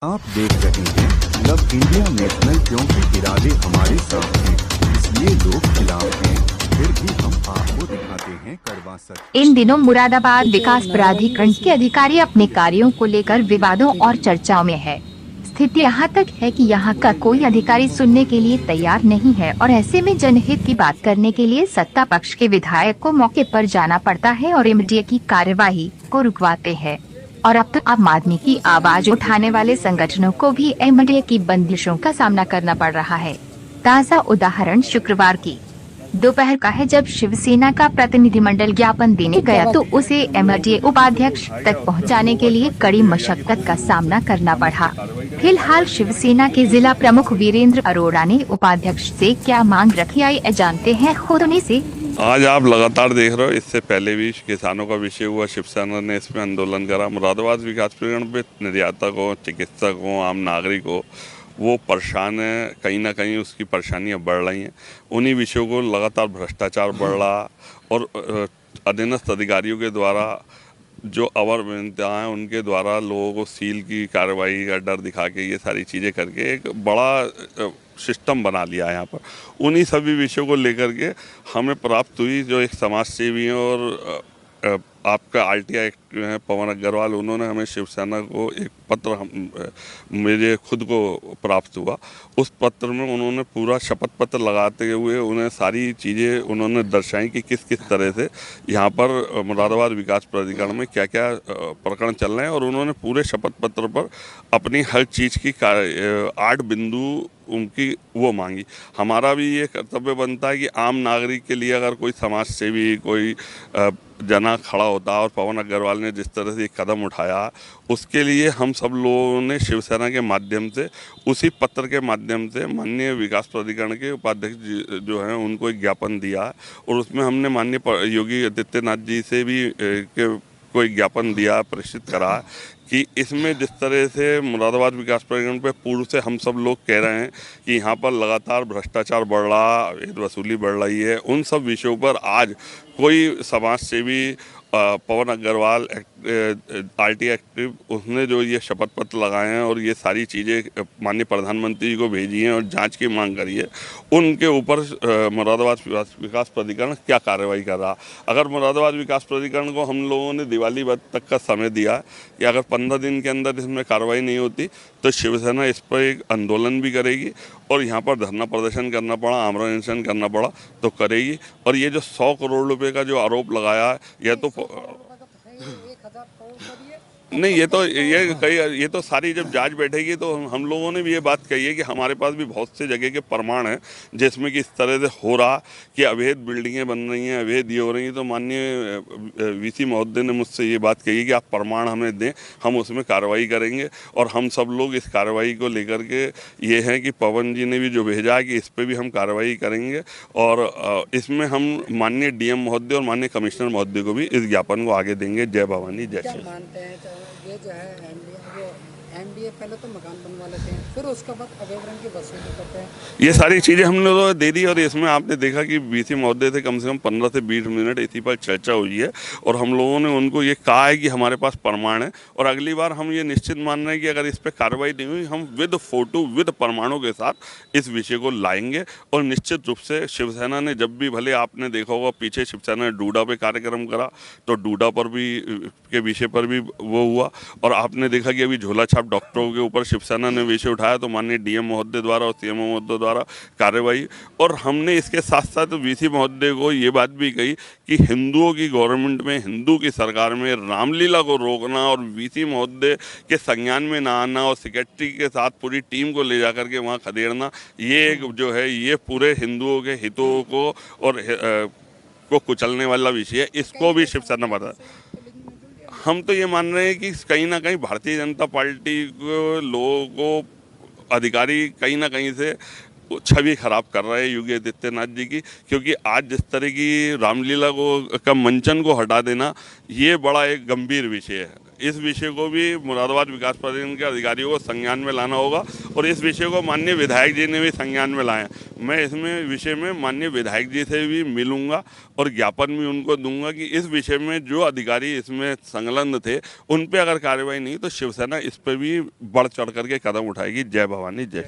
आप देख रहे हैं लव इंडिया नेशनल, क्योंकि इरादे हमारे साथ हैं, इसलिए लोग खिलाफ हैं, फिर भी हम आपको दिखाते हैं कड़वा सच। इन दिनों मुरादाबाद विकास प्राधिकरण के अधिकारी अपने कार्यों को लेकर विवादों और चर्चाओं में है। स्थिति यहाँ तक है कि यहाँ का कोई अधिकारी सुनने के लिए तैयार नहीं है और ऐसे में जनहित की बात करने के लिए सत्ता पक्ष के विधायक को मौके पर जाना पड़ता है और एमडीए की कार्यवाही को रुकवाते हैं। और अब तो आम आदमी की आवाज उठाने वाले संगठनों को भी एमडीए की बंदिशों का सामना करना पड़ रहा है। ताज़ा उदाहरण शुक्रवार की दोपहर का है, जब शिवसेना का प्रतिनिधिमंडल ज्ञापन देने गया तो उसे एमडीए उपाध्यक्ष तक पहुंचाने के लिए कड़ी मशक्कत का सामना करना पड़ा। फिलहाल शिवसेना के जिला प्रमुख वीरेंद्र अरोड़ा ने उपाध्यक्ष से क्या मांग रखी, आइए जानते हैं खुद उन्हीं से। आज आप लगातार देख रहे हो, इससे पहले भी किसानों का विषय हुआ, शिवसेना ने इसमें आंदोलन करा। मुरादाबाद विकास प्राधिकरण पे निर्यातक हो, चिकित्सक हो, आम नागरिक हो, वो परेशान है। कहीं ना कहीं उसकी परेशानियां बढ़ रही हैं। उन्हीं विषयों को लगातार भ्रष्टाचार बढ़ रहा और अधीनस्थ अधिकारियों के द्वारा जो अवर हैं उनके द्वारा लोगों को सील की कार्रवाई का डर दिखा के ये सारी चीज़ें करके एक बड़ा सिस्टम बना लिया है यहाँ पर। उन्हीं सभी विषयों को लेकर के हमें प्राप्त हुई, जो एक समाज सेवी हैं और आपका आरटीआई हैं पवन अग्रवाल, उन्होंने हमें शिवसेना को एक पत्र मेरे खुद को प्राप्त हुआ। उस पत्र में उन्होंने पूरा शपथ पत्र लगाते हुए उन्हें सारी चीज़ें उन्होंने दर्शाई कि किस किस तरह से यहाँ पर मुरादाबाद विकास प्राधिकरण में क्या क्या प्रकरण चल रहे हैं, और उन्होंने पूरे शपथ पत्र पर अपनी हर चीज़ की 8 बिंदु उनकी वो मांगी। हमारा भी ये कर्तव्य बनता है कि आम नागरिक के लिए अगर कोई समाज सेवी, कोई जना खड़ा होता है, और पवन अग्रवाल ने जिस तरह से कदम उठाया, उसके लिए हम सब लोगों ने शिवसेना के माध्यम से, उसी पत्र के माध्यम से माननीय विकास प्राधिकरण के उपाध्यक्ष जो हैं उनको एक ज्ञापन दिया है। और उसमें हमने माननीय योगी आदित्यनाथ जी से भी कोई ज्ञापन दिया, प्रेषित करा कि इसमें जिस तरह से मुरादाबाद विकास प्राधिकरण पे पूर्व से हम सब लोग कह रहे हैं कि यहाँ पर लगातार भ्रष्टाचार बढ़ रहा, वसूली बढ़ रही है, उन सब विषयों पर आज कोई समाज सेवी पवन अग्रवाल आरटीआई एक्टिव, उसने जो ये शपथ पत्र लगाए हैं और ये सारी चीज़ें माननीय प्रधानमंत्री जी को भेजी हैं और जांच की मांग करी है, उनके ऊपर मुरादाबाद विकास प्राधिकरण क्या कार्रवाई कर रहा। अगर मुरादाबाद विकास प्राधिकरण को हम लोगों ने दिवाली तक का समय दिया कि अगर 15 दिन के अंदर इसमें कार्रवाई नहीं होती तो शिवसेना इस पर एक आंदोलन भी करेगी और यहाँ पर धरना प्रदर्शन करना पड़ा, आमरण अनशन करना पड़ा तो करेगी। और ये जो 100 करोड़ रुपए का जो आरोप लगाया है, यह तो नहीं, ये तो सारी जब जांच बैठेगी तो हम लोगों ने भी ये बात कही है कि हमारे पास भी बहुत से जगह के प्रमाण हैं जिसमें कि इस तरह से हो रहा कि अवैध बिल्डिंगें बन रही हैं, अवैध ये हो रही हैं। तो माननीय वीसी महोदय ने मुझसे ये बात कही कि आप प्रमाण हमें दें, हम उसमें कार्रवाई करेंगे। और हम सब लोग इस कार्रवाई को लेकर के ये हैं कि पवन जी ने भी जो भेजा है कि इस पर भी हम कार्रवाई करेंगे, और इसमें हम माननीय डीएम महोदय और माननीय कमिश्नर महोदय को भी इस ज्ञापन को आगे देंगे। जय भवानी, जय श्री। ये जो है एमडीए पहले तो मकान बनवा लेते हैं, फिर उसके बाद अवैध रंग की वसूली करते हैं। ये सारी चीज़ें हम लोगों ने दे दी, और इसमें आपने देखा कि वीसी महोदय से कम 15 से 20 मिनट इसी पर चर्चा हुई है, और हम लोगों ने उनको ये कहा है कि हमारे पास प्रमाण है, और अगली बार हम ये निश्चित मान रहे हैं कि अगर इस पर कार्रवाई नहीं हुई, हम विद फोटो विद प्रमाणों के साथ इस विषय को लाएंगे। और निश्चित रूप से शिवसेना ने जब भी, भले आपने देखा होगा पीछे शिवसेना ने डूडा पे कार्यक्रम करा, तो डूडा पर भी के विषय पर भी वो हुआ, और आपने देखा कि अभी झोला छाप डॉक्टरों के ऊपर शिवसेना ने विषय उठाया, तो माननीय डीएम महोदय द्वारा और सीएमओ महोदय द्वारा कार्रवाई। और हमने इसके साथ साथ वीसी महोदय को ये बात भी कही कि हिंदुओं की गवर्नमेंट में, हिंदू की सरकार में रामलीला को रोकना और वीसी महोदय के संज्ञान में ना आना और सेक्रेटरी के साथ पूरी टीम को ले जा करके वहाँ खदेड़ना, ये एक जो है ये पूरे हिंदुओं के हितों को और को कुचलने वाला विषय है। इसको भी शिवसेना बता, हम तो ये मान रहे हैं कि कहीं ना कहीं भारतीय जनता पार्टी को लोगों को अधिकारी कहीं ना कहीं से छवि खराब कर रहे हैं योगी आदित्यनाथ जी की, क्योंकि आज जिस तरह की रामलीला को का मंचन को हटा देना, ये बड़ा एक गंभीर विषय है। इस विषय को भी मुरादाबाद विकास प्राधिकरण के अधिकारियों को संज्ञान में लाना होगा और इस विषय को माननीय विधायक जी ने भी संज्ञान में लाया। मैं इसमें विषय में माननीय विधायक जी से भी मिलूंगा और ज्ञापन भी उनको दूंगा कि इस विषय में जो अधिकारी इसमें संलग्न थे उन पे अगर कार्रवाई नहीं तो शिवसेना इस पर भी बढ़ चढ़ करके कदम उठाएगी। जय भवानी, जय।